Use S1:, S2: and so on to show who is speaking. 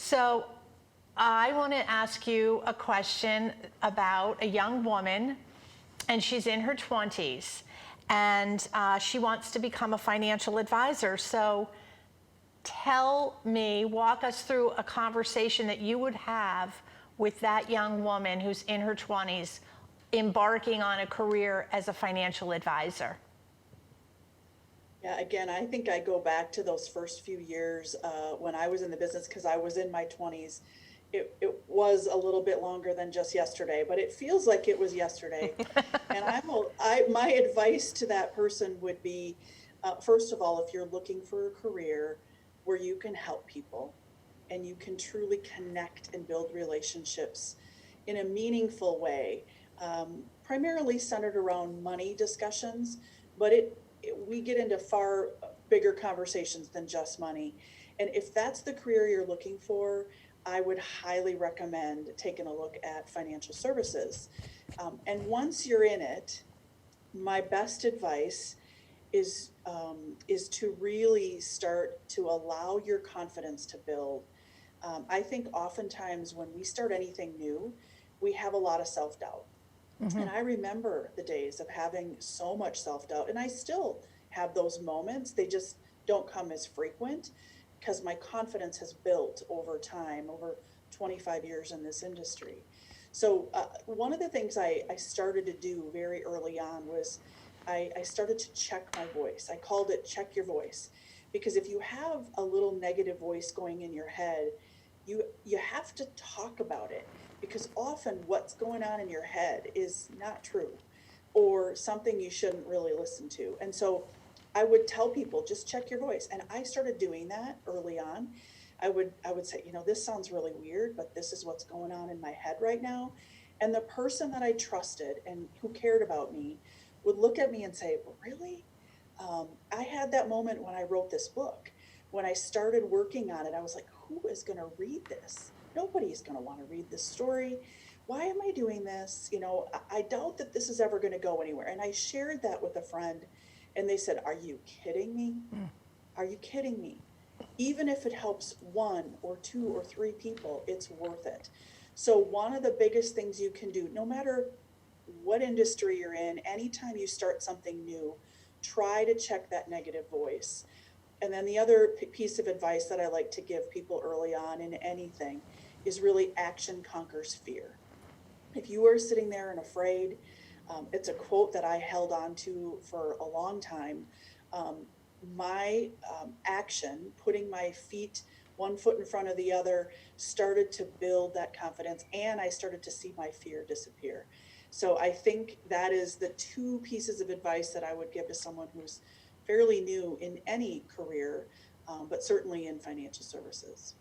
S1: So I want to ask you a question about a young woman, and she's in her 20s, and she wants to become a financial advisor. So tell me, walk us through a conversation that you would have with that young woman who's in her 20s, embarking on a career as a financial advisor.
S2: Yeah, again, I think I go back to those first few years when I was in the business because I was in my 20s. It was a little bit longer than just yesterday, but it feels like it was yesterday. And my advice to that person would be, first of all, if you're looking for a career where you can help people and you can truly connect and build relationships in a meaningful way, primarily centered around money discussions, but we get into far bigger conversations than just money. And if that's the career you're looking for, I would highly recommend taking a look at financial services. And once you're in it, my best advice is to really start to allow your confidence to build. I think oftentimes when we start anything new, we have a lot of self doubt.
S1: Mm-hmm.
S2: And I remember the days of having so much self doubt, and I still have those moments. They just don't come as frequent because my confidence has built over time, over 25 years in this industry. So, one of the things I started to do very early on was I started to check my voice. I called it check your voice because if you have a little negative voice going in your head, you have to talk about it because often what's going on in your head is not true or something you shouldn't really listen to. And so I would tell people just check your voice, and I started doing that early on. I would say, this sounds really weird, but this is what's going on in my head right now. And the person that I trusted and who cared about me would look at me and say, really? I had that moment when I wrote this book. When I started working on it, I was like, who is going to read this? Nobody's going to want to read this story. Why am I doing this? I doubt that this is ever going to go anywhere. And I shared that with a friend, and they said, are you kidding me? Are you kidding me? Even if it helps one or two or three people, it's worth it. So, one of the biggest things you can do, no matter what industry you're in, anytime you start something new, try to check that negative voice. And then the other piece of advice that I like to give people early on in anything is really action conquers fear. If you are sitting there and afraid, it's a quote that I held on to for a long time. Um, my action, putting my feet one foot in front of the other, started to build that confidence, and I started to see my fear disappear. So I think that is the two pieces of advice that I would give to someone who's fairly new in any career, but certainly in financial services.